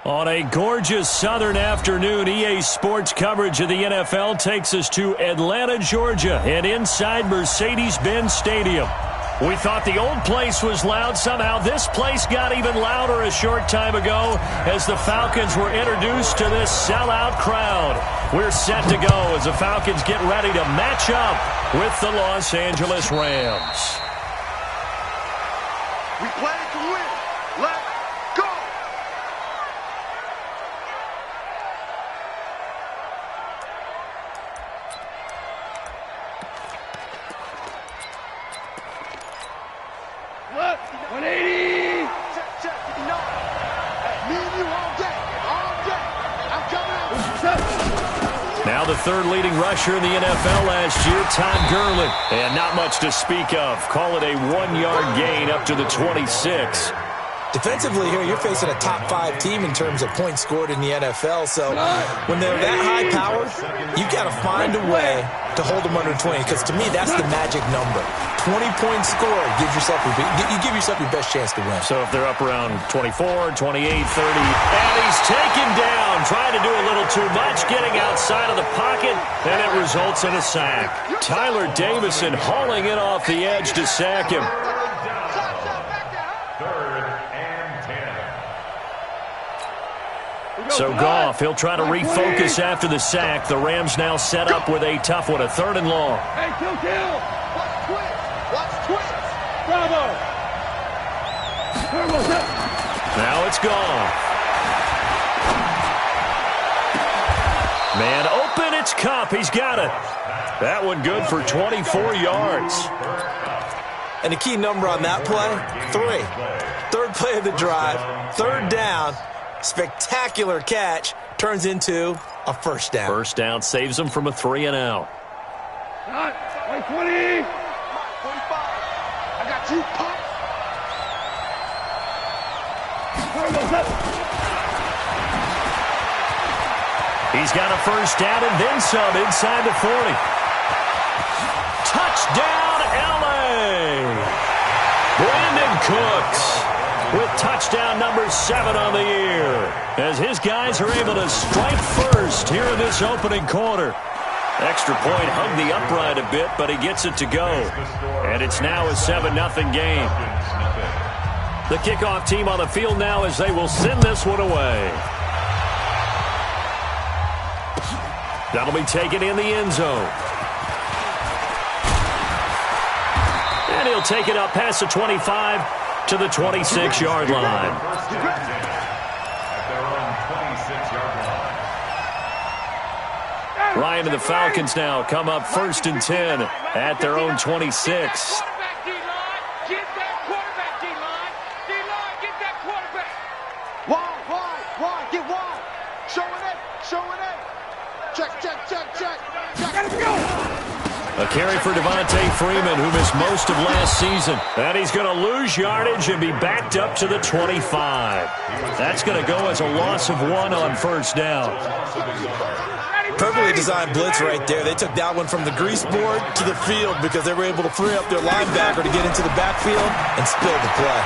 On a gorgeous southern afternoon, EA Sports coverage of the NFL takes us to Atlanta, Georgia, and inside Mercedes-Benz Stadium. We thought the old place was loud. Somehow this place got even louder a short time ago as the Falcons were introduced to this sellout crowd. We're set to go as the Falcons get ready to match up with the Los Angeles Rams. We play to win. Let's go! What? 180! Check. No. Me and you all day. All day. I'm coming out. Now the third leading rusher in the NFL last year, Todd Gurley. And not much to speak of. Call it a 1-yard gain up to the 26. Defensively here, you're facing a top-5 team in terms of points scored in the NFL. So when they're that high-powered, you've got to find a way to hold them under 20. Because to me, that's the magic number. 20 points scored gives yourself you give yourself your best chance to win. So if they're up around 24, 28, 30, and he's taken down, trying to do a little too much, getting outside of the pocket, and it results in a sack. Tyler Davison hauling it off the edge to sack him. So Goff, he'll try to refocus after the sack. The Rams now set up with a tough one, a 3rd and long. Hey, kill. Watch twins. Bravo. Now it's Goff. Man open, it's Kupp. He's got it. That one good for 24 yards. And the key number on that play, 3. Third play of the drive, 3rd down. Spectacular catch turns into a first down. First down saves him from a 3-and-out. 20. 45. I got you, Pop. He's got a first down and then some inside the 40. Touchdown, L.A. Brandon Cooks with touchdown number 7 on the year, as his guys are able to strike first here in this opening quarter. Extra point hugged the upright a bit, but he gets it to go. And it's now a 7-0 game. The kickoff team on the field now as they will send this one away. That'll be taken in the end zone. And he'll take it up past the 25 to the 26-yard line. Ryan and the Falcons now come up 1st and 10 at their own 26. Get that quarterback, D-line. D-line, get that quarterback. Wide. Get wide. Showing it. Check. Gotta go. A carry for Devontae Freeman, who missed most of last season. And he's going to lose yardage and be backed up to the 25. That's going to go as a loss of 1 on first down. Perfectly designed blitz right there. They took that one from the grease board to the field because they were able to free up their linebacker to get into the backfield and spill the play.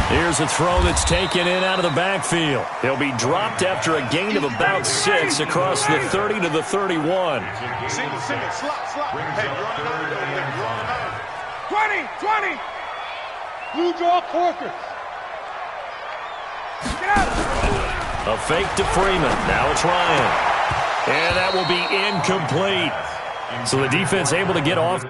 Here's a throw that's taken in out of the backfield. He'll be dropped after a gain of about 6 across the 30 to the 31. Single, slot. Hey, you're on another. 20. Blue draw Corker. Get out. A fake to Freeman. Now it's Ryan. And that will be incomplete. So the defense able to get off.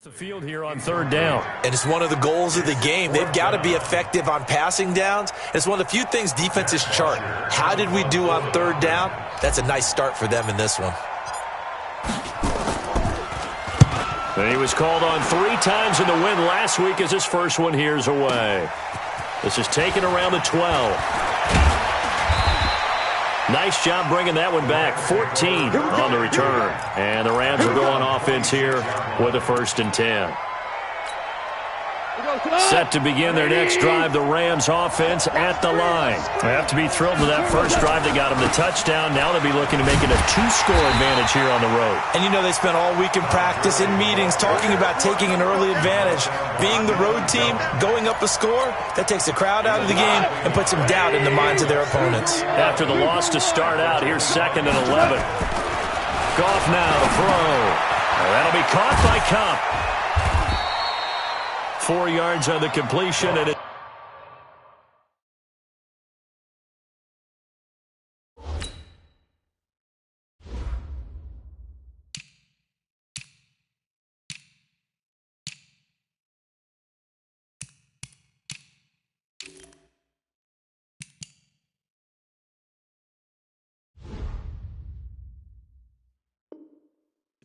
The field here on 3rd down. And it's one of the goals of the game. They've got to be effective on passing downs. It's one of the few things defenses chart. How did we do on 3rd down? That's a nice start for them in this one. And he was called on 3 times in the win last week as his first one here's away. This is taken around the 12. Nice job bringing that one back. 14 on the return. And the Rams will go on offense here with a 1st and 10. Set to begin their next drive, the Rams offense at the line. They have to be thrilled with that first drive. They got them the touchdown. Now they'll be looking to make it a 2-score advantage here on the road. And you know they spent all week in practice, in meetings, talking about taking an early advantage. Being the road team, going up a score, that takes the crowd out of the game and puts some doubt in the minds of their opponents. After the loss to start out, here's 2nd and 11. Goff now to throw. That'll be caught by Kupp. 4 yards on the completion, and it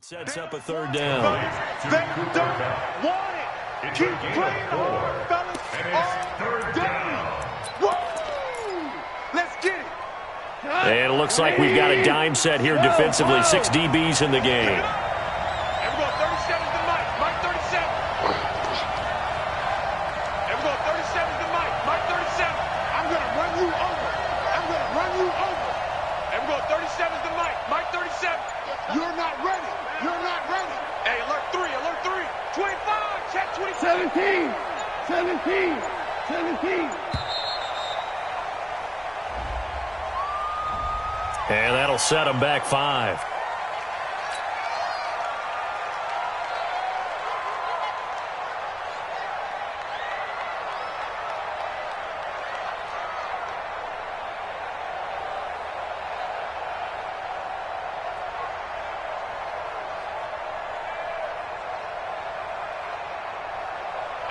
sets up a 3rd down. They don't want it. Keep playing on, fellas, all day. Woo! Let's get it. And it looks like we've got a dime set here defensively. 6 DBs in the game. Everyone, 37 to Mike. Mike 37. Everyone, 37 to Mike. Mike 37. I'm going to run you over. I'm going to run you over. Everyone, 37 to Mike. Mike 37. You're not ready. You're not ready. Hey, alert 3. Alert 3. 25. Check 25. 17. 17. 17. And that'll set them back 5.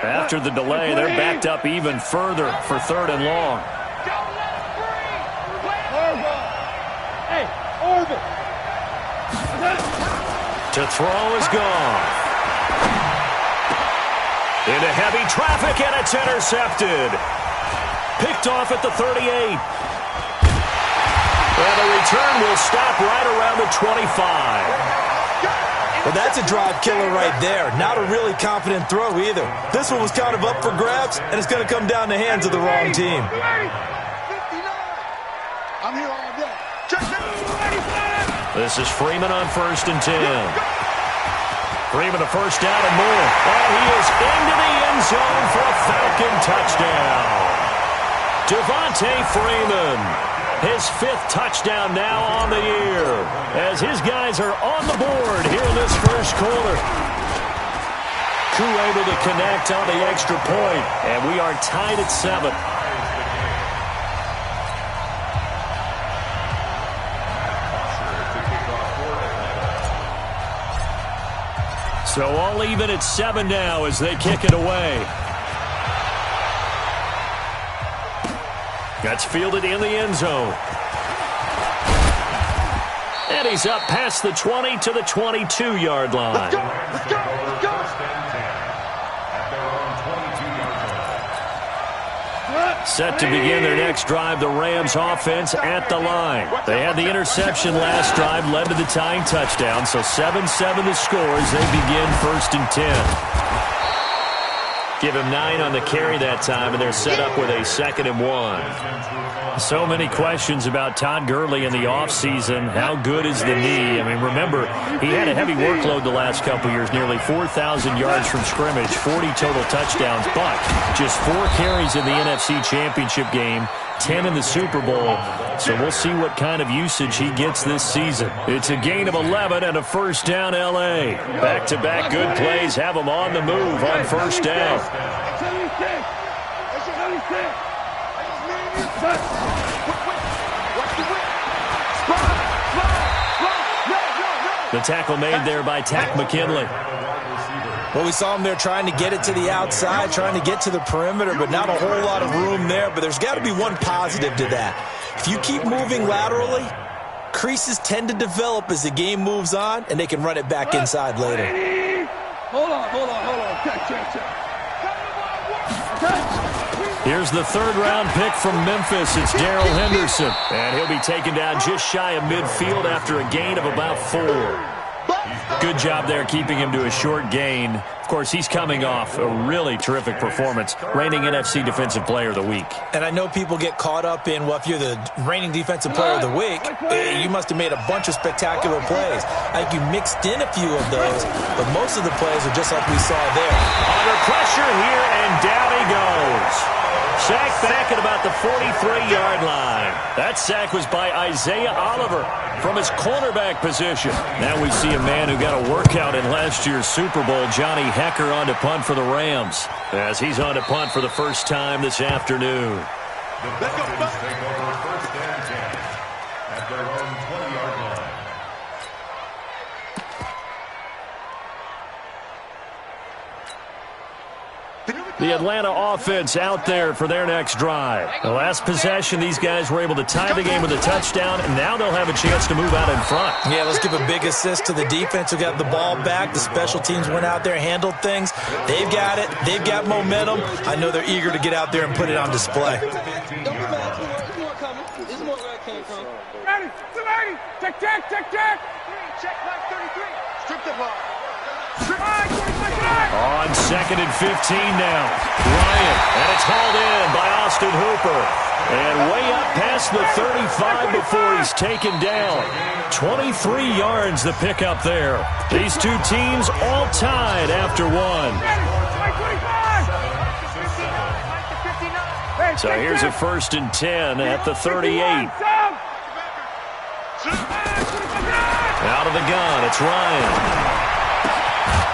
After the delay, they're backed up even further for 3rd and long. To throw is gone. Into heavy traffic, and it's intercepted. Picked off at the 38. And the return will stop right around the 25. Well, that's a drive killer right there. Not a really confident throw either. This one was kind of up for grabs, and it's going to come down the hands of the wrong team. 59. I'm here all day. This is Freeman on 1st and 10. Freeman a 1st down and more. And he is into the end zone for a Falcon touchdown. Devontae Freeman. His 5th touchdown now on the year as his guys are on the board here in this first quarter. Koo able to connect on the extra point, and we are tied at 7. So all even at 7 now as they kick it away. That's fielded in the end zone. And he's up past the 20 to the 22-yard line. Let's go! Let's go! Let's go! Set to begin their next drive, the Rams offense at the line. They had the interception last drive, led to the tying touchdown, so 7-7 the score as they begin 1st and 10. Give him 9 on the carry that time, and they're set up with a 2nd and 1. So many questions about Todd Gurley in the offseason. How good is the knee? I mean, remember, he had a heavy workload the last couple years, nearly 4,000 yards from scrimmage, 40 total touchdowns, but just 4 carries in the NFC Championship game, 10 in the Super Bowl. So we'll see what kind of usage he gets this season. It's a gain of 11 and a 1st down L.A. Back-to-back good plays have them on the move on 1st down. The tackle made there by Tack McKinley. Well, we saw him there trying to get it to the outside, trying to get to the perimeter, but not a whole lot of room there. But there's got to be one positive to that. If you keep moving laterally, creases tend to develop as the game moves on, and they can run it back inside later. Hold on. Check. Here's the third-round pick from Memphis. It's Darrell Henderson. And he'll be taken down just shy of midfield after a gain of about 4. Good job there keeping him to a short gain. Of course, he's coming off a really terrific performance, reigning NFC Defensive Player of the Week. And I know people get caught up in, well, if you're the reigning Defensive Player of the Week, you must have made a bunch of spectacular plays. I think you mixed in a few of those, but most of the plays are just like we saw there. Under pressure here, and down he goes. Sack back at about the 43-yard line. That sack was by Isaiah Oliver from his cornerback position. Now we see a man who got a workout in last year's Super Bowl, Johnny Hecker, on to punt for the Rams, as he's on to punt for the first time this afternoon. Let's go, take over first and 10 at their own 20-yard line. The Atlanta offense out there for their next drive. The last possession, these guys were able to tie the game with a touchdown, and now they'll have a chance to move out in front. Yeah, let's give a big assist to the defense who got the ball back. The special teams went out there, handled things. They've got it. They've got momentum. I know they're eager to get out there and put it on display. Don't be mad. There's more coming. This is more where it came from. Ready, somebody, check. Check 33. Strip the ball. On 2nd and 15 now. Ryan, and it's hauled in by Austin Hooper. And way up past the 35 before he's taken down. 23 yards the pickup there. These two teams all tied after one. So here's a 1st and 10 at the 38. Out of the gun, it's Ryan.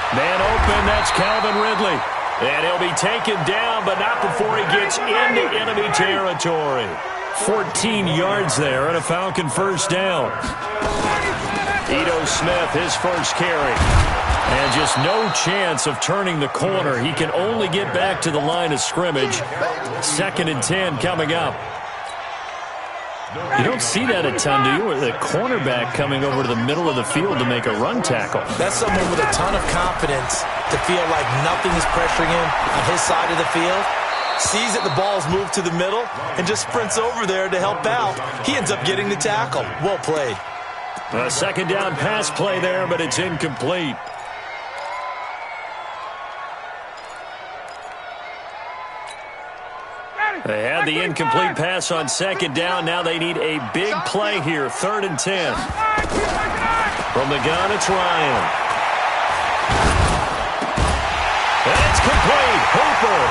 Man open, that's Calvin Ridley. And he'll be taken down, but not before he gets into enemy territory. 14 yards there and a Falcon first down. Ito Smith, his first carry. And just no chance of turning the corner. He can only get back to the line of scrimmage. 2nd and 10 coming up. You don't see that a ton, do you? With a cornerback coming over to the middle of the field to make a run tackle. That's someone with a ton of confidence to feel like nothing is pressuring him on his side of the field. Sees that the ball's moved to the middle and just sprints over there to help out. He ends up getting the tackle. Well played. A 2nd down pass play there, but it's incomplete. They had the incomplete pass on 2nd down. Now they need a big play here. 3rd and 10. From the gun, it's Ryan. And it's complete. Hooper.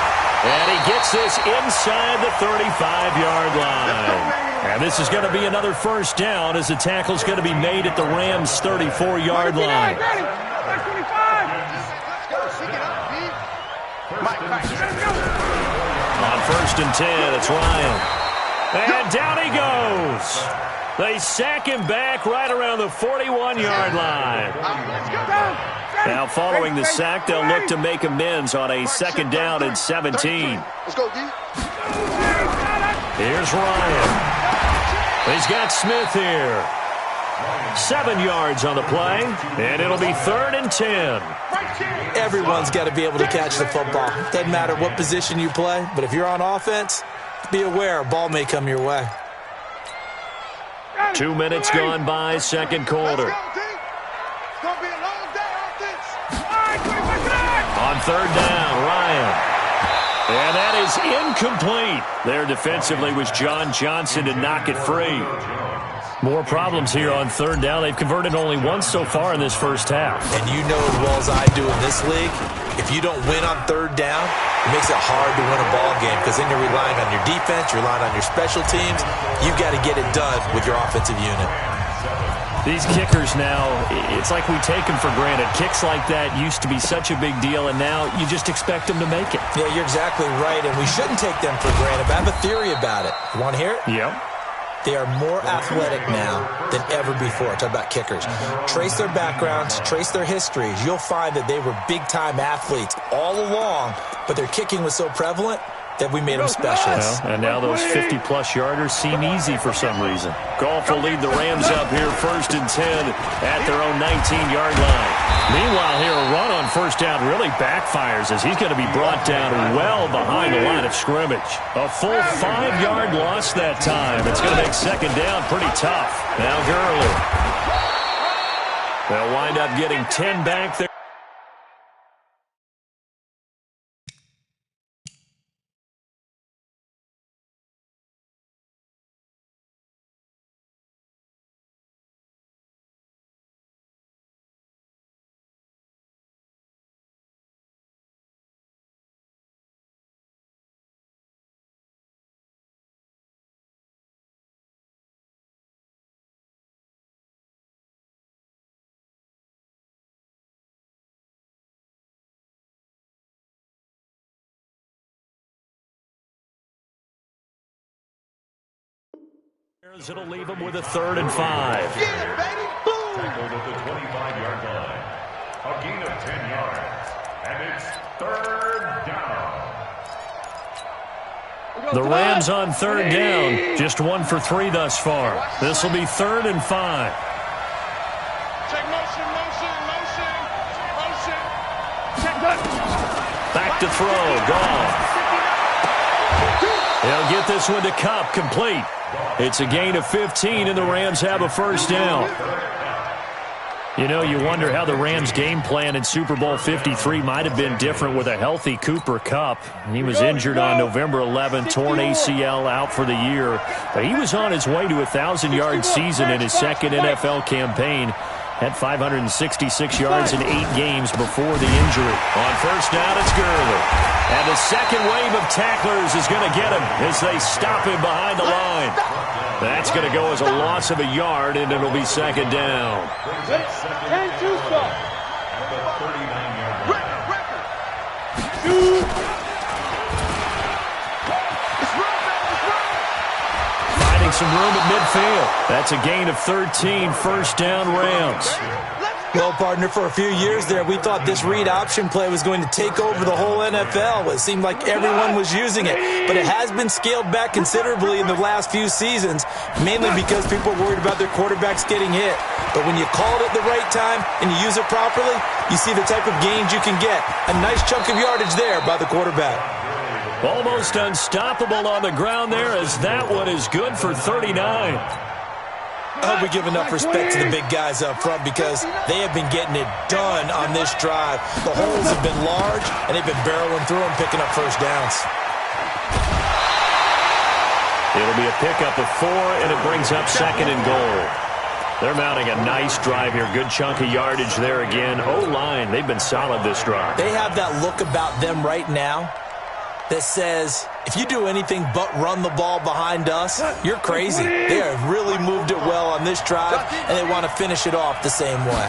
And he gets this inside the 35-yard line. And this is going to be another 1st down as the tackle's going to be made at the Rams' 34-yard line. On 1st and 10, it's Ryan. And down he goes. They sack him back right around the 41-yard line. Now following the sack, they'll look to make amends on a 2nd down and 17. Let's go, D. Here's Ryan. He's got Smith here. 7 yards on the play, and it'll be 3rd and 10. Everyone's got to be able to catch the football. Doesn't matter what position you play, but if you're on offense, be aware a ball may come your way. 2 minutes gone by, 2nd quarter. On 3rd down, Ryan. And that is incomplete. There defensively was John Johnson to knock it free. More problems here on 3rd down. They've converted only once so far in this first half. And you know as well as I do in this league, if you don't win on 3rd down, it makes it hard to win a ball game because then you're relying on your defense, you're relying on your special teams. You've got to get it done with your offensive unit. These kickers now, it's like we take them for granted. Kicks like that used to be such a big deal, and now you just expect them to make it. Yeah, you're exactly right, and we shouldn't take them for granted. But I have a theory about it. You want to hear it? Yep. They are more athletic now than ever before. Talk about kickers. Trace their backgrounds, trace their histories. You'll find that they were big-time athletes all along, but their kicking was so prevalent that we made them specialists. Well, and now those 50-plus yarders seem easy for some reason. Goff will lead the Rams up here 1st and 10 at their own 19-yard line. Meanwhile, here a run on first down really backfires as he's going to be brought down well behind the line of scrimmage. A full 5-yard loss that time. It's going to make second down pretty tough. Now Gurley. They'll wind up getting 10 back there. It'll leave him with a 3rd and 5. Tackled at the 25-yard line. A gain of 10 yards. And it's 3rd down. The Rams on 3rd down. Just 1 for 3 thus far. This will be 3rd and 5. Check motion. Check Back to throw. Gone. They'll get this one to Kupp, complete. It's a gain of 15, and the Rams have a first down. You know, you wonder how the Rams' game plan in Super Bowl 53 might have been different with a healthy Cooper Kupp. He was injured on November 11th, torn ACL, out for the year. But he was on his way to a 1,000-yard season in his second NFL campaign. Had 566 yards in 8 games before the injury. On first down, it's Gurley. And the second wave of tacklers is going to get him as they stop him behind the line. That's going to go as a loss of a yard, and it'll be second down. Finding some room at midfield. That's a gain of 13, first down Rams. Well, partner, for a few years there, we thought this read option play was going to take over the whole NFL. It seemed like everyone was using it, but it has been scaled back considerably in the last few seasons, mainly because people are worried about their quarterbacks getting hit. But when you call it at the right time and you use it properly, you see the type of gains you can get. A nice chunk of yardage there by the quarterback. Almost unstoppable on the ground there, as that one is good for 39. I hope we give enough respect to the big guys up front because they have been getting it done on this drive. The holes have been large, and they've been barreling through them, picking up first downs. It'll be a pickup of 4, and it brings up second and goal. They're mounting a nice drive here. Good chunk of yardage there again. O-line, they've been solid this drive. They have that look about them right now that says, if you do anything but run the ball behind us, you're crazy. They have really moved it well on this drive, and they want to finish it off the same way.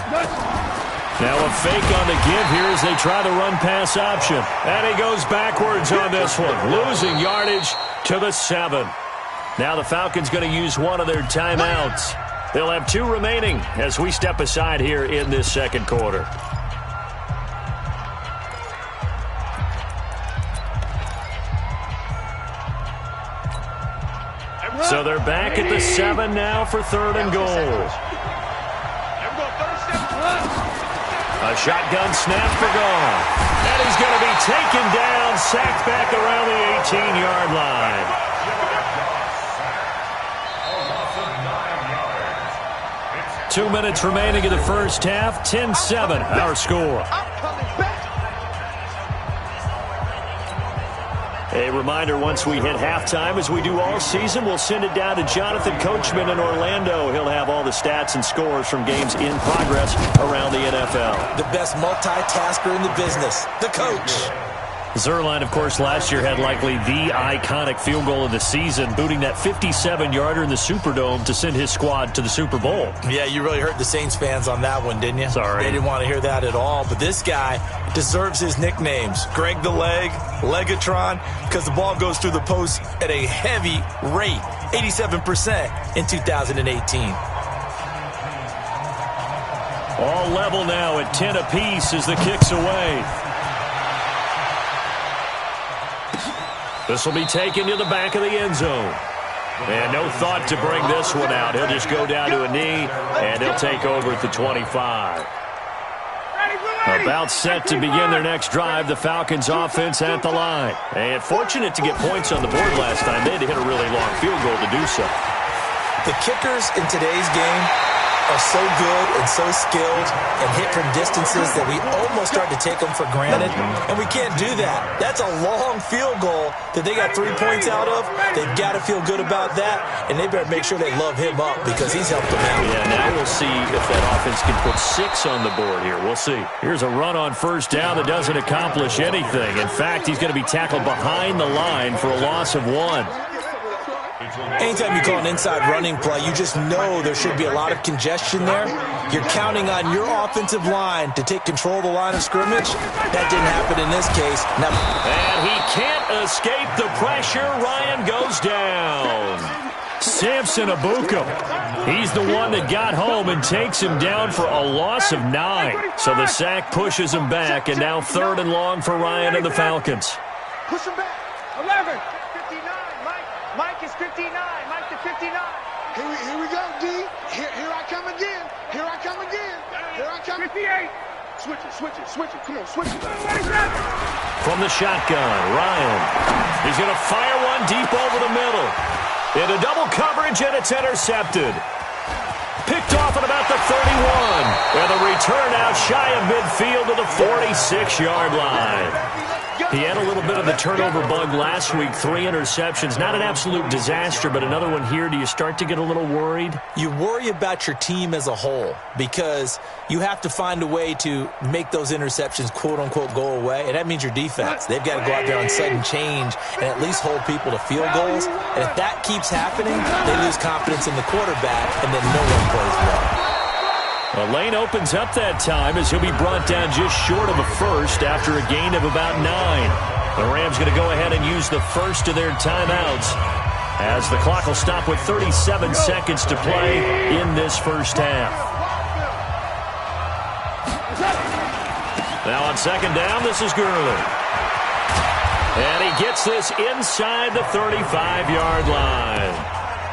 Now a fake on the give here as they try the run-pass option. And he goes backwards on this one, losing yardage to the 7. Now the Falcons going to use one of their timeouts. They'll have 2 remaining as we step aside here in this second quarter. So they're back at the 7 now for 3rd and goal. A shotgun snap for Gone. And he's going to be taken down, sacked back around the 18-yard line. 2 minutes remaining in the first half. 10-7, our score. A reminder, once we hit halftime, as we do all season, we'll send it down to Jonathan Coachman in Orlando. He'll have all the stats and scores from games in progress around the NFL. The best multitasker in the business, the coach. Zuerlein, of course, last year had likely the iconic field goal of the season, booting that 57-yarder in the Superdome to send his squad to the Super Bowl. Yeah, you really hurt the Saints fans on that one, didn't you? Sorry. They didn't want to hear that at all. But this guy deserves his nicknames. Greg the Leg, Legatron, because the ball goes through the post at a heavy rate, 87% in 2018. All level now at 10 apiece as the kick's away. This will be taken to the back of the end zone. And no thought to bring this one out. He'll just go down to a knee, and he'll take over at the 25. Ready, About set to begin their next drive, the Falcons offense at the line. And fortunate to get points on the board last time. They had to hit a really long field goal to do so. The kickers in today's game are so good and so skilled and hit from distances that we almost start to take them for granted, and we can't do that. That's a long field goal that they got 3 points out of. They've got to feel good about that, and they better make sure they love him up because he's helped them out. Yeah, now we'll see if that offense can put 6 on the board here. We'll see. Here's a run on first down that doesn't accomplish anything. In fact, he's going to be tackled behind the line for a loss of 1. Anytime you call an inside running play, you just know there should be a lot of congestion there. You're counting on your offensive line to take control of the line of scrimmage. That didn't happen in this case. Now, and he can't escape the pressure. Ryan goes down. Samson Abukum. He's the one that got home and takes him down for a loss of 9. So the sack pushes him back, and now 3rd and long for Ryan and the Falcons. Push him back. 11. 59. Mike is 59. Mike to 59. Here we go, D. Here I come again. Here I come again. Here I come. 58. Switch it. Come on, switch it. From the shotgun, Ryan. He's going to fire one deep over the middle. Into double coverage, and it's intercepted. Picked off at about the 31. And the return out shy of midfield to the 46-yard line. He had a little bit of the turnover bug last week, 3 interceptions. Not an absolute disaster, but another one here. Do you start to get a little worried? You worry about your team as a whole because you have to find a way to make those interceptions, quote-unquote, go away, and that means your defense. They've got to go out there on sudden change and at least hold people to field goals. And if that keeps happening, they lose confidence in the quarterback, and then no one plays well. The lane opens up that time as he'll be brought down just short of a first after a gain of about 9. The Rams going to go ahead and use the first of their timeouts as the clock will stop with 37 seconds to play in this first half. Now on second down, this is Gurley. And he gets this inside the 35-yard line.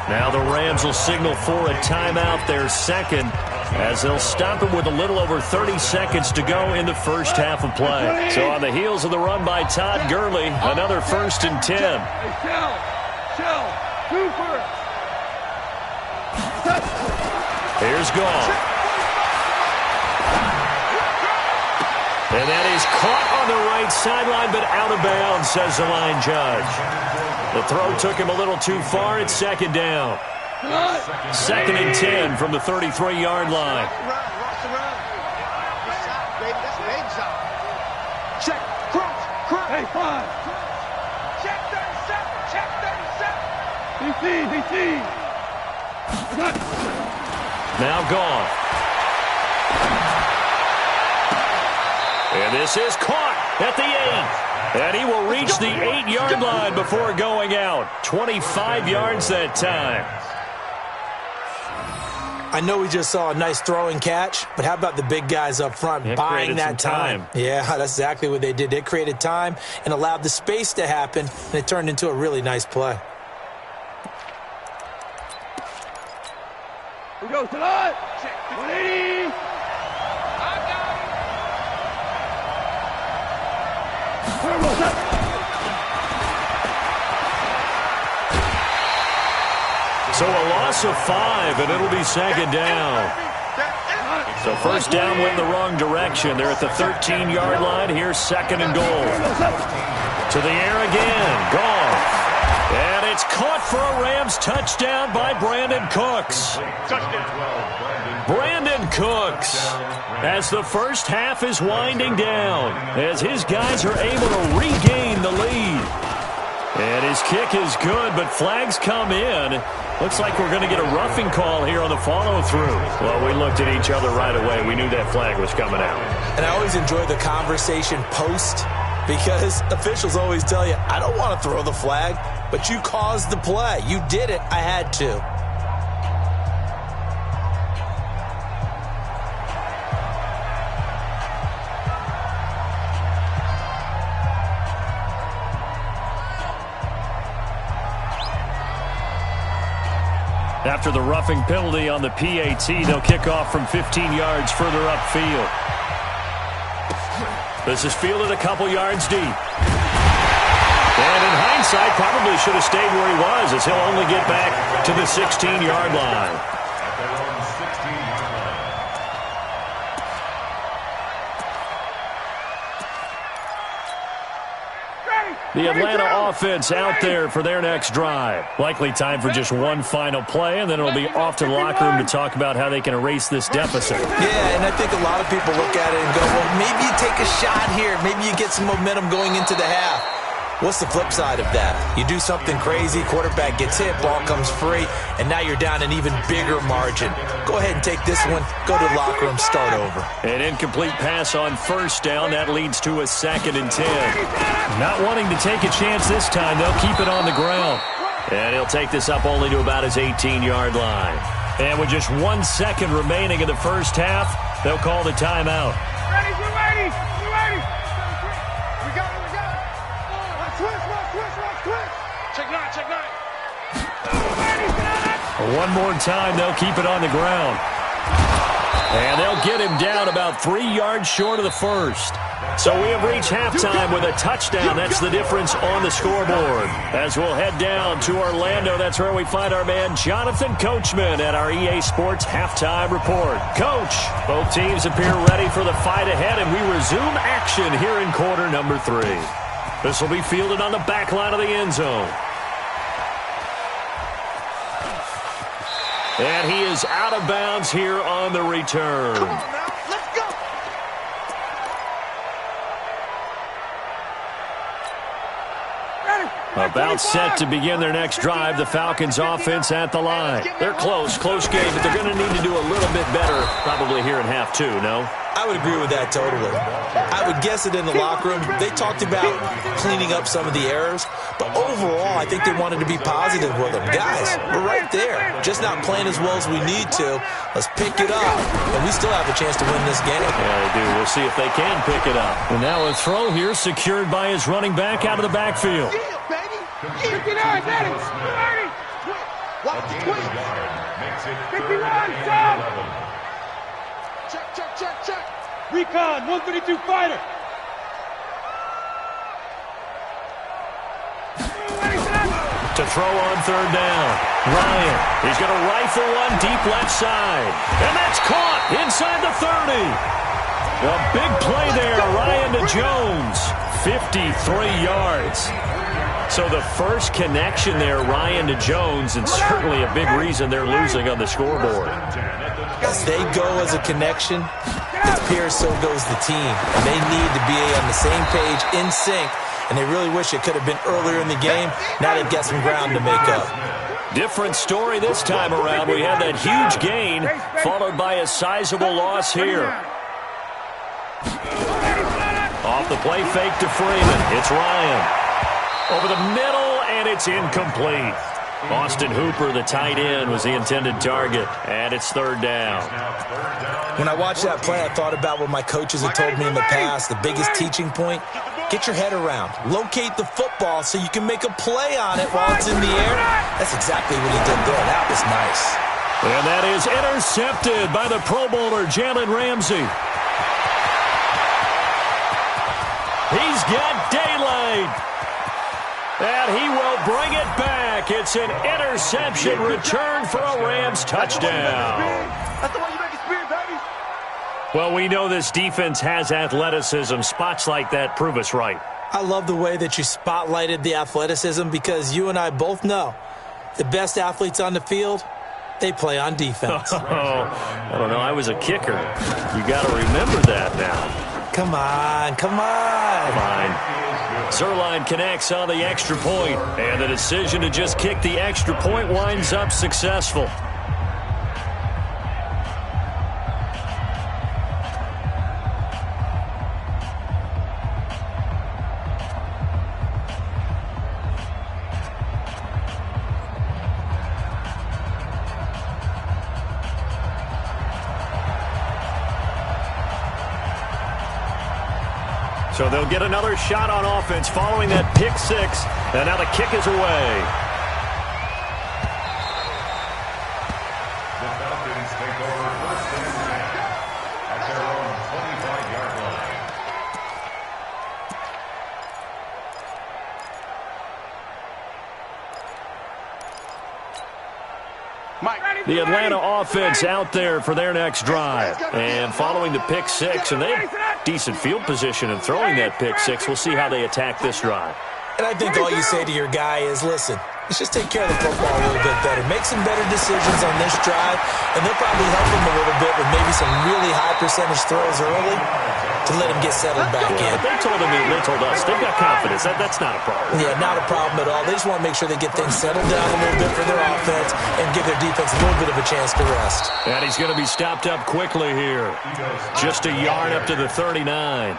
Now the Rams will signal for a timeout, their second, as they'll stop him with a little over 30 seconds to go in the first half of play. So on the heels of the run by Todd Gurley, another 1st and 10. Here's Goff. And that is caught on the right sideline, but out of bounds, says the line judge. The throw took him a little too far. It's second down. 2nd and 10 from the 33-yard line. Check, cross. Hey, 5. Check 37. BT. Now Goff. And this is caught at the 8. And he will reach the 8-yard line before going out. 25 yards that time. I know we just saw a nice throwing catch, but how about the big guys up front buying that time? Yeah, that's exactly what they did. They created time and allowed the space to happen, and it turned into a really nice play. We go to the 180. So a loss of 5, and it'll be second down. So first down went the wrong direction. They're at the 13-yard line. Here's 2nd and goal. To the air again. Goff. And it's caught for a Rams touchdown by Brandon Cooks. Brandon Cooks, as the first half is winding down, as his guys are able to regain the lead. And his kick is good, but flags come in. Looks like we're going to get a roughing call here on the follow-through. Well, we looked at each other right away. We knew that flag was coming out. And I always enjoy the conversation post because officials always tell you, I don't want to throw the flag, but you caused the play. You did it. I had to. After the roughing penalty on the PAT, they'll kick off from 15 yards further upfield. This is fielded a couple yards deep. And in hindsight, probably should have stayed where he was, as he'll only get back to the 16-yard line. At their own 16-yard line. The Atlanta offense out there for their next drive. Likely time for just one final play, and then it'll be off to the locker room to talk about how they can erase this deficit. Yeah, and I think a lot of people look at it and go, well, maybe you take a shot here. Maybe you get some momentum going into the half. What's the flip side of that? You do something crazy, quarterback gets hit, ball comes free, and now you're down an even bigger margin. Go ahead and take this one, go to the locker room, start over. An incomplete pass on first down. That leads to a 2nd and 10. Not wanting to take a chance this time, they'll keep it on the ground. And he'll take this up only to about his 18-yard line. And with just 1 second remaining in the first half, they'll call the timeout. Ready, we're ready, we're ready. We got it, we got it. Switch. Check nine. One more time, they'll keep it on the ground. And they'll get him down about 3 yards short of the first. So we have reached halftime with a touchdown. That's the difference on the scoreboard. As we'll head down to Orlando, that's where we find our man Jonathan Coachman at our EA Sports Halftime Report. Coach, both teams appear ready for the fight ahead, and we resume action here in quarter number 3. This will be fielded on the back line of the end zone. And he is out of bounds here on the return. Come on now, let's go. About set to begin their next drive, the Falcons offense at the line. They're close game, but they're going to need to do a little bit better probably here in half 2, no? I would agree with that totally. I would guess it in the locker room. They talked about cleaning up some of the errors, but overall, I think they wanted to be positive with them. Guys, we're right there. Just not playing as well as we need to. Let's pick it up, and we still have a chance to win this game. Yeah, they do. We'll see if they can pick it up. And now a throw here secured by his running back out of the backfield. Yeah, baby. 59, Daddy. 30. Watch the twist. 51, stop. Check. Recon, 132 fighter. To throw on third down. Ryan, he's going to rifle one deep left side. And that's caught inside the 30. A big play there, Ryan to Jones. 53 yards. So the first connection there, Ryan to Jones, and certainly a big reason they're losing on the scoreboard. As they go as a connection, it appears so goes the team. And they need to be on the same page, in sync, and they really wish it could have been earlier in the game. Now they've got some ground to make up. Different story this time around. We had that huge gain, followed by a sizable loss here. Off the play fake to Freeman. It's Ryan. Over the middle, and it's incomplete. Austin Hooper, the tight end, was the intended target, and it's third down. When I watched that play, I thought about what my coaches have told me in the past. The biggest teaching point, get your head around. Locate the football so you can make a play on it while it's in the air. That's exactly what he did there. That was nice. And that is intercepted by the Pro Bowler, Jalen Ramsey. He's got daylight. And he will bring it back. It's an interception return for a Rams touchdown. That's the way you make it spin, baby. Well, we know this defense has athleticism. Spots like that prove us right. I love the way that you spotlighted the athleticism because you and I both know the best athletes on the field, they play on defense. Oh, I don't know. I was a kicker. You got to remember that now. Come on. Fine. Zerline connects on the extra point, and the decision to just kick the extra point winds up successful. So they'll get another shot on offense following that pick six. And now the kick is away. The Falcons take over first and 10 at their own 25-yard line. The Atlanta offense out there for their next drive. And following the pick six, and they have decent field position in throwing that pick six. We'll see how they attack this drive. And I think all you say to your guy is, listen, let's just take care of the football a little bit better. Make some better decisions on this drive, and they'll probably help him a little bit with maybe some really high percentage throws early to let him get settled back in. They told him, they told us, they've got confidence. That's not a problem. Yeah, not a problem at all. They just want to make sure they get things settled down a little bit for their offense and give their defense a little bit of a chance to rest. And he's going to be stopped up quickly here. Just a yard up to the 39.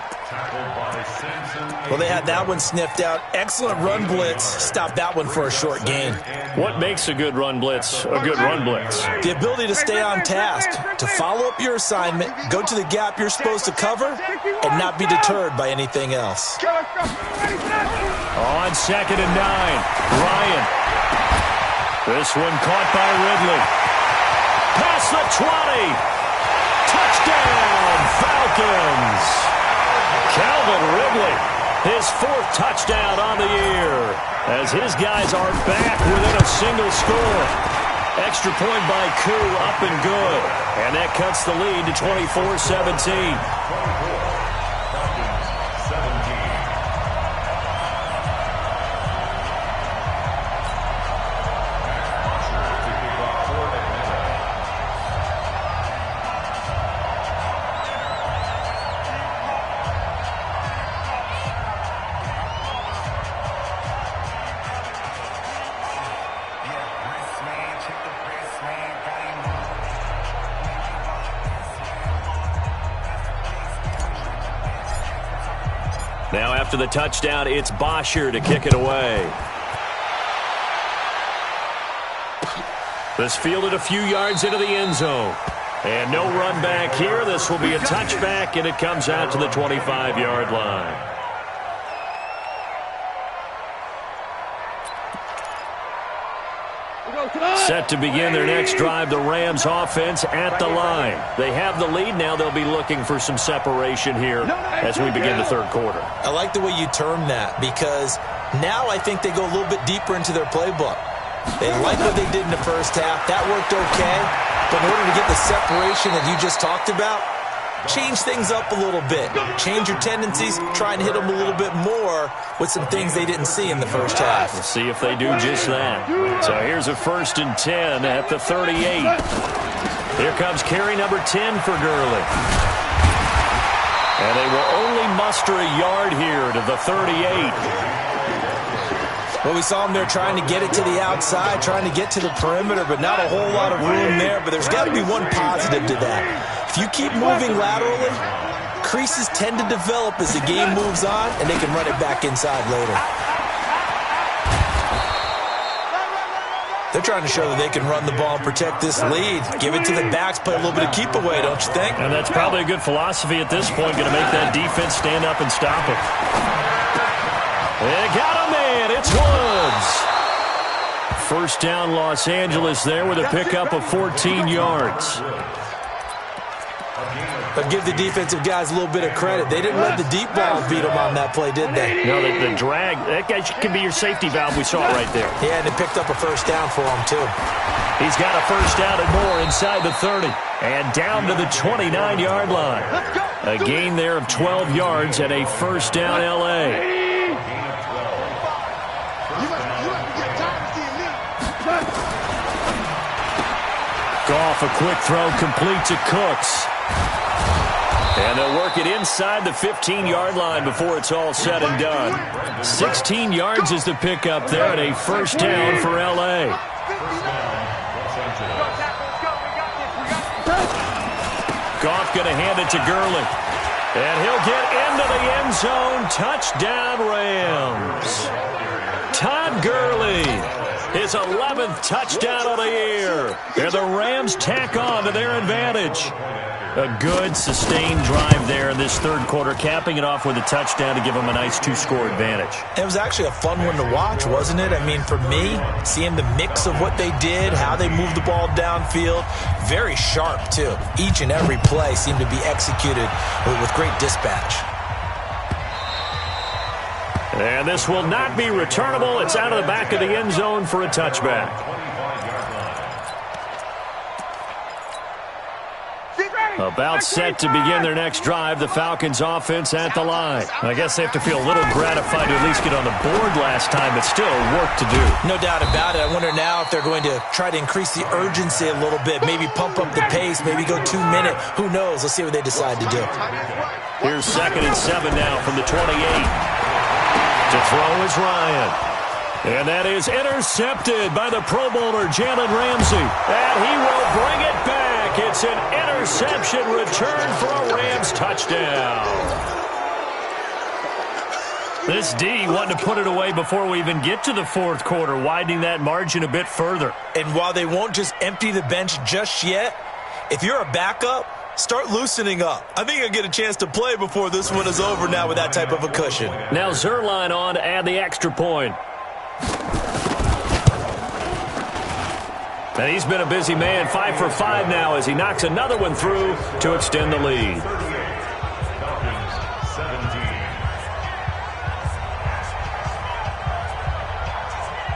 Well, they had that one sniffed out. Excellent run blitz. Stopped that one for a short gain. What makes a good run blitz a good run blitz? The ability to stay on task, to follow up your assignment, go to the gap you're supposed to cover, and not be deterred by anything else. On 2nd and 9, Ryan. This one caught by Ridley. Past the 20. Touchdown, Falcons. Calvin Ridley, his 4th touchdown on the year, as his guys are back within a single score. Extra point by Koo, up and good. And that cuts the lead to 24-17. Now after the touchdown, it's Bosher to kick it away. This fielded a few yards into the end zone. And no run back here. This will be a touchback, and it comes out to the 25-yard line. Set to begin their next drive, the Rams offense at the line. They have the lead. Now they'll be looking for some separation here as we begin the third quarter. I like the way you term that, because now I think they go a little bit deeper into their playbook. They like what they did in the first half. That worked okay. But in order to get the separation that you just talked about, change things up a little bit. Change your tendencies. Try and hit them a little bit more with some things they didn't see in the first half. We'll see if they do just that. So here's a 1st and 10 at the 38. Here comes carry number 10 for Gurley. And they will only muster a yard here to the 38. Well, we saw them there trying to get it to the outside, trying to get to the perimeter, but not a whole lot of room there. But there's got to be one positive to that. If you keep moving laterally, creases tend to develop as the game moves on, and they can run it back inside later. They're trying to show that they can run the ball and protect this lead. Give it to the backs, play a little bit of keep away, don't you think? And that's probably a good philosophy at this point, going to make that defense stand up and stop it. They got a man. It's Woods. First down, Los Angeles there with a pickup of 14 yards. But give the defensive guys a little bit of credit. They didn't let the deep ball beat them on that play, did they? No, the drag, that guy can be your safety valve. We saw it right there. Yeah, and they picked up a first down for him, too. He's got a first down and more inside the 30. And down to the 29-yard line. A gain there of 12 yards and a first down, L.A. Goff, a quick throw, complete to Cooks. And they'll work it inside the 15-yard line before it's all said and done. 16 yards is the pickup there, and a first down for L.A. Goff going to hand it to Gurley. And he'll get into the end zone. Touchdown, Rams. Todd Gurley, his 11th touchdown of the year. And the Rams tack on to their advantage. A good, sustained drive there in this third quarter, capping it off with a touchdown to give them a nice 2-score advantage. It was actually a fun one to watch, wasn't it? I mean, for me, seeing the mix of what they did, how they moved the ball downfield, very sharp, too. Each and every play seemed to be executed with great dispatch. And this will not be returnable. It's out of the back of the end zone for a touchback. About set to begin their next drive, the Falcons offense at the line. I guess they have to feel a little gratified to at least get on the board last time, but still work to do. No doubt about it. I wonder now if they're going to try to increase the urgency a little bit, maybe pump up the pace, maybe go 2 minute. Who knows? Let's see what they decide to do. Here's 2nd and 7 now from the 28. To throw is Ryan. And that is intercepted by the Pro Bowler, Jalen Ramsey. And he will bring it back. It's an interception return for a Rams touchdown. This D wanting to put it away before we even get to the fourth quarter, widening that margin a bit further. And while they won't just empty the bench just yet, if you're a backup, start loosening up. I think you'll get a chance to play before this one is over now with that type of a cushion. Now Zerline on to add the extra point. And he's been a busy man, 5 for 5 now as he knocks another one through to extend the lead.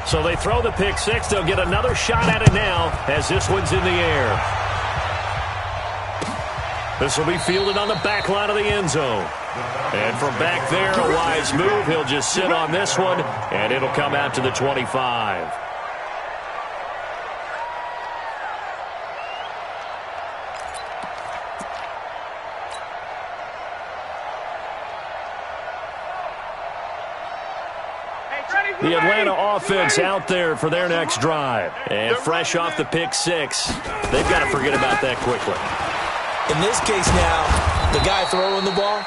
So they throw the pick six. They'll get another shot at it now as this one's in the air. This will be fielded on the back line of the end zone. And from back there, a wise move. He'll just sit on this one, and it'll come out to the 25. The Atlanta offense out there for their next drive. And fresh off the pick six, they've got to forget about that quickly. In this case now, the guy throwing the ball,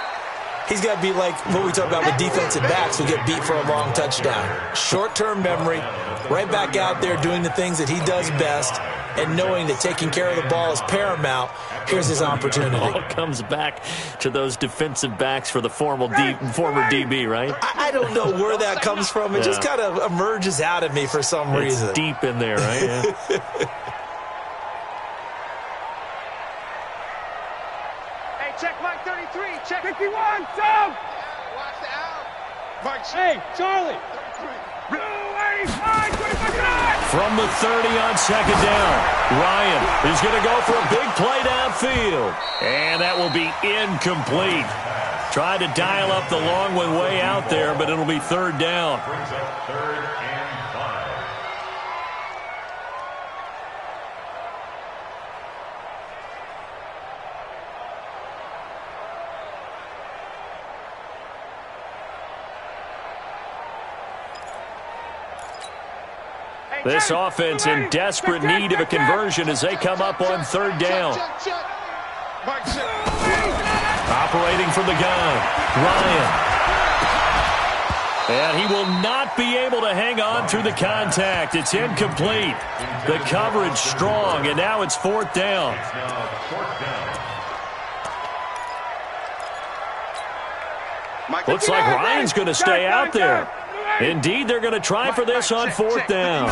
he's got to be like what we talk about with defensive backs who get beat for a long touchdown. Short-term memory, right back out there doing the things that he does best, and knowing that taking care of the ball is paramount. Here's his opportunity. It all comes back to those defensive backs for the former DB, right? I don't know where that comes from. It just kind of emerges out of me for some reason. It's deep in there, right? Yeah. Check Mike 33. Check 51. Down. Watch the out. Mike. Hey, Charlie. 285. 25. From the 30 on second down, Ryan is going to go for a big play downfield. And that will be incomplete. Tried to dial up the long one way out there, but it'll be third down. Brings up 3rd and 5. This offense in desperate need of a conversion as they come up on third down. Operating from the gun, Ryan. And he will not be able to hang on through the contact. It's incomplete. The coverage strong, and now it's fourth down. Looks like Ryan's going to stay out there. Indeed, they're going to try for this on fourth down.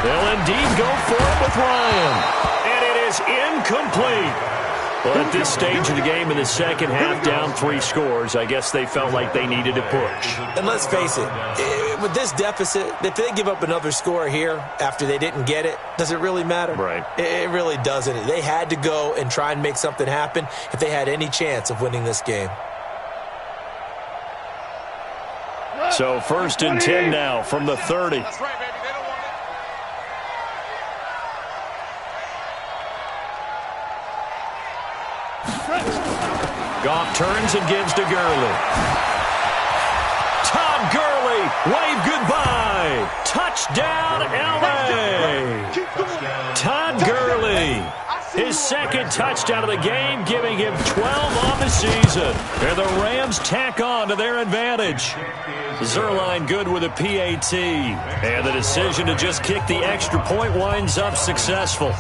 They'll indeed go for it with Ryan. And it is incomplete. Well, at this stage of the game in the second half, down 3 scores, I guess they felt like they needed to push. And let's face it, with this deficit, if they give up another score here after they didn't get it, does it really matter? Right. It really doesn't. They had to go and try and make something happen if they had any chance of winning this game. So 1st and 10 now from the 30. That's right, baby. They don't want it. Goff turns and gives to Gurley. Todd Gurley, wave goodbye. Touchdown, L.A. Todd Gurley, his second touchdown of the game, giving him 12 on the season. And the Rams tack on to their advantage. Zerline good with a PAT. And the decision to just kick the extra point winds up successful.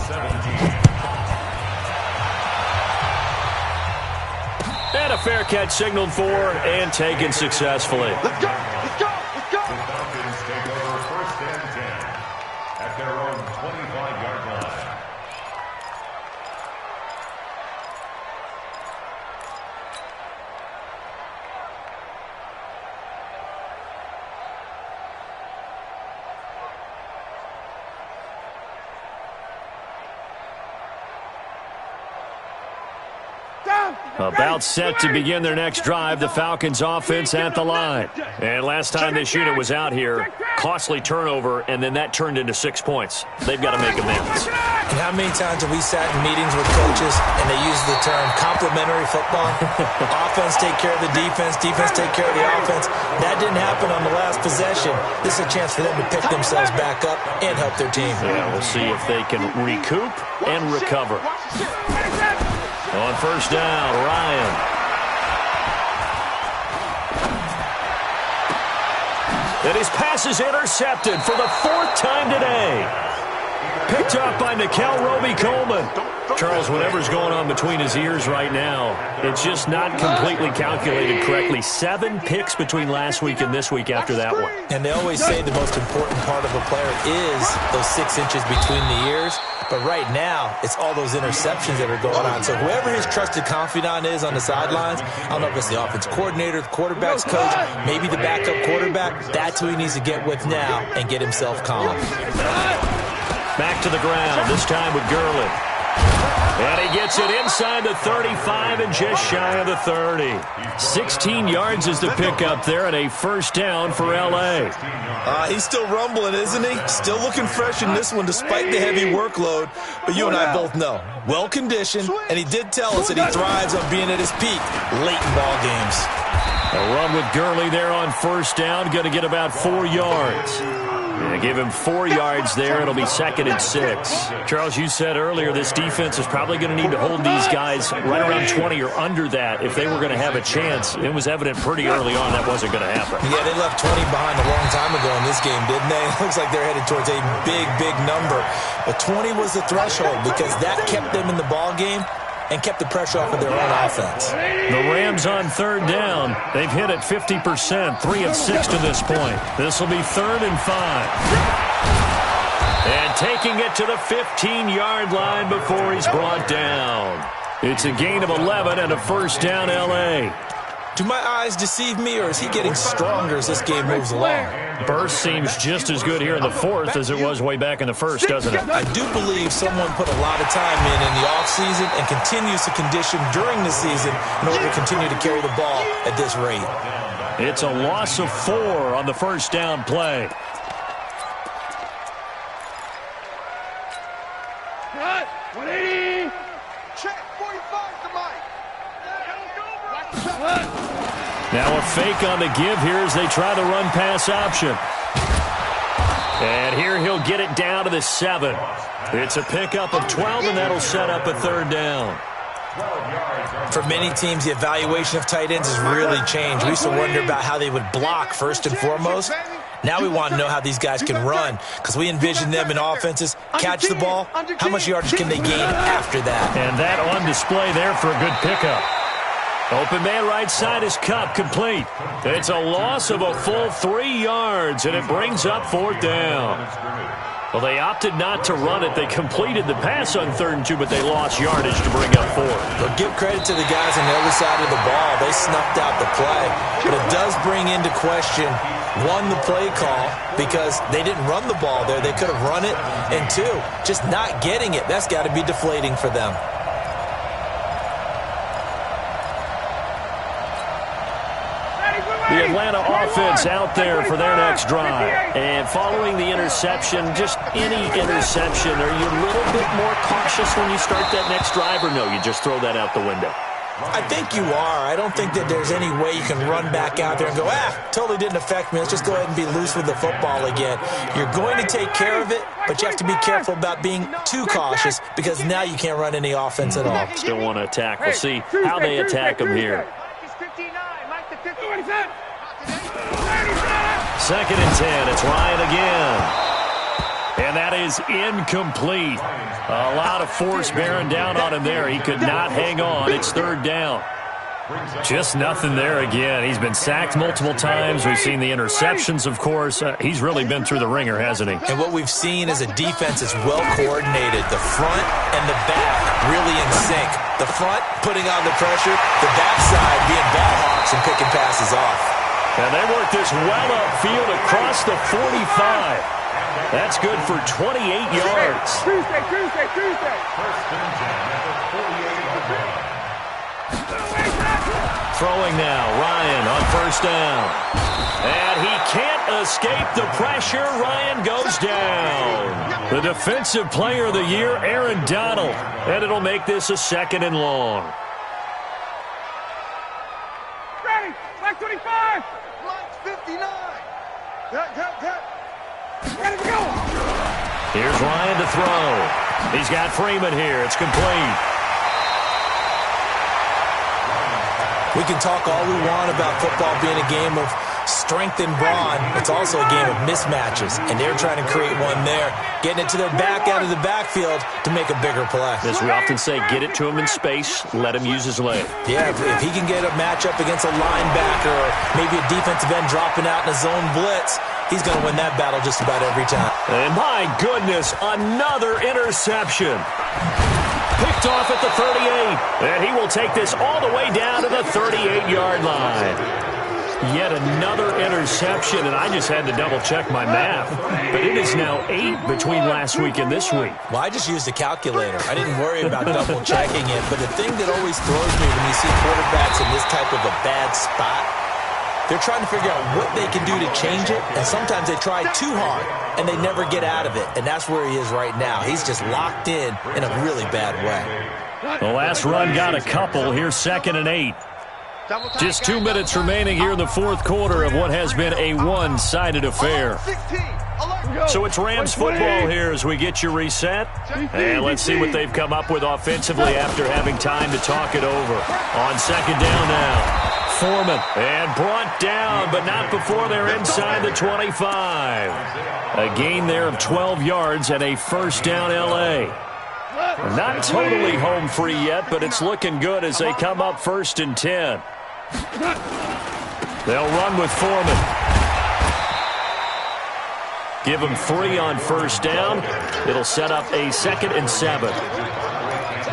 And a fair catch signaled for and taken successfully. Let's go. Let's go. Let's go. The Falcons take over 1st and 10 at their own 25-yard line. About set to begin their next drive, the Falcons offense at the line. And last time this unit was out here, costly turnover, and then that turned into 6 points. They've got to make amends. And how many times have we sat in meetings with coaches and they use the term complementary football? Offense take care of the defense, defense take care of the offense. That didn't happen on the last possession. This is a chance for them to pick themselves back up and help their team. Yeah, we'll see if they can recoup and recover. On first down, Ryan. And his pass is intercepted for the 4th time today. Picked up by Nickel Roby-Coleman. Charles, whatever's going on between his ears right now, it's just not completely calculated correctly. 7 picks between last week and this week after that one. And they always say the most important part of a player is those 6 inches between the ears. But right now, it's all those interceptions that are going on. So whoever his trusted confidant is on the sidelines, I don't know if it's the offense coordinator, the quarterback's coach, maybe the backup quarterback, that's who he needs to get with now and get himself calm. Back to the ground, this time with Gurley. And he gets it inside the 35 and just shy of the 30. 16 yards is the pickup there and a first down for L.A. He's still rumbling, isn't he? Still looking fresh in this one despite the heavy workload. But you and I both know, well-conditioned, and he did tell us that he thrives on being at his peak late in ball games. A run with Gurley there on first down, going to get about 4 yards. Yeah, give him 4 yards there. It'll be 2nd and 6. Charles, you said earlier this defense is probably going to need to hold these guys right around 20 or under that if they were going to have a chance. It was evident pretty early on that wasn't going to happen. Yeah, they left 20 behind a long time ago in this game, didn't they? It looks like they're headed towards a big, big number. But 20 was the threshold because that kept them in the ball game and kept the pressure off of their own offense. The Rams on 3rd down. They've hit it 50%, 3 of 6 to this point. This will be 3rd and 5. And taking it to the 15-yard line before he's brought down. It's a gain of 11 and a first down, L.A. Do my eyes deceive me, or is he getting stronger as this game moves along? Burst seems just as good here in the 4th as it was way back in the 1st, doesn't it? I do believe someone put a lot of time in the offseason and continues to condition during the season in order to continue to carry the ball at this rate. It's a loss of 4 on the first down play. Cut. 180. Check. 45 to Mike. Now a fake on the give here as they try the run-pass option. And here he'll get it down to the 7. It's a pickup of 12, and that'll set up a 3rd down. For many teams, the evaluation of tight ends has really changed. We used to wonder about how they would block first and foremost. Now we want to know how these guys can run because we envision them in offenses, catch the ball, how much yardage can they gain after that? And that on display there for a good pickup. Open man right side is Cup, complete. It's a loss of a full 3 yards, and it brings up 4th down. Well, they opted not to run it. They completed the pass on 3rd and 2, but they lost yardage to bring up 4. But give credit to the guys on the other side of the ball. They snuffed out the play. But it does bring into question, 1, the play call, because they didn't run the ball there. They could have run it. And 2, just not getting it. That's got to be deflating for them. The Atlanta offense out there for their next drive. And following the interception, just any interception, are you a little bit more cautious when you start that next drive, or no, you just throw that out the window? I think you are. I don't think that there's any way you can run back out there and go, totally didn't affect me. Let's just go ahead and be loose with the football again. You're going to take care of it, but you have to be careful about being too cautious because now you can't run any offense at all. Still want to attack. We'll see how they attack them here. 2nd and 10. It's Ryan again. And that is incomplete. A lot of force bearing down on him there. He could not hang on. It's 3rd down. Just nothing there again. He's been sacked multiple times. We've seen the interceptions, of course. He's really been through the ringer, hasn't he? And what we've seen is a defense that's well coordinated. The front and the back really in sync. The front putting on the pressure. The backside being ball hawks and picking passes off. And they work this well upfield across the 45. That's good for 28 yards. Tuesday. throwing now. Ryan on first down. And he can't escape the pressure. Ryan goes down. The Defensive Player of the Year, Aaron Donald. And it'll make this a 2nd and long. Ready. Black 25. Black 59. Get. Ready to go. Here's Ryan to throw. He's got Freeman here. It's complete. We can talk all we want about football being a game of strength and brawn. It's also a game of mismatches, and they're trying to create one there, getting it to their back out of the backfield to make a bigger play. As we often say, get it to him in space, let him use his leg. Yeah, if he can get a matchup against a linebacker or maybe a defensive end dropping out in a zone blitz, he's going to win that battle just about every time. And my goodness, another interception. Picked off at the 38. And he will take this all the way down to the 38-yard line. Yet another interception, and I just had to double-check my math. But it is now 8 between last week and this week. Well, I just used a calculator. I didn't worry about double-checking it. But the thing that always throws me when you see quarterbacks in this type of a bad spot, they're trying to figure out what they can do to change it, and sometimes they try too hard, and they never get out of it. And that's where he is right now. He's just locked in a really bad way. The last run got a couple. Here's 2nd and 8. Just 2 minutes remaining here in the fourth quarter of what has been a one-sided affair. So it's Rams football here as we get you reset. And let's see what they've come up with offensively after having time to talk it over. On 2nd down now. Foreman, and brought down, but not before they're inside the 25. A gain there of 12 yards and a first down L.A. Not totally home free yet, but it's looking good as they come up 1st and 10. They'll run with Foreman. Give him 3 on first down. It'll set up a 2nd and 7.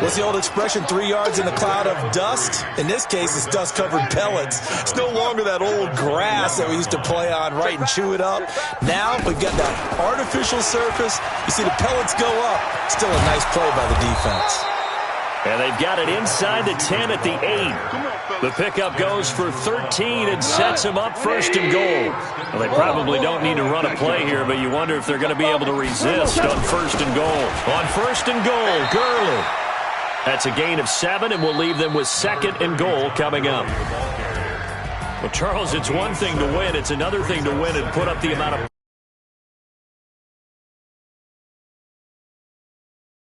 What's the old expression, 3 yards in a cloud of dust? In this case, it's dust-covered pellets. It's no longer that old grass that we used to play on, right, and chew it up. Now we've got that artificial surface. You see the pellets go up. Still a nice play by the defense. And they've got it inside the 10 at the 8. The pickup goes for 13 and sets them up 1st and goal. Well, they probably don't need to run a play here, but you wonder if they're going to be able to resist on 1st and goal. On 1st and goal, Gurley. That's a gain of 7, and we'll leave them with 2nd and goal coming up. Well, Charles, it's one thing to win. It's another thing to win and put up the amount of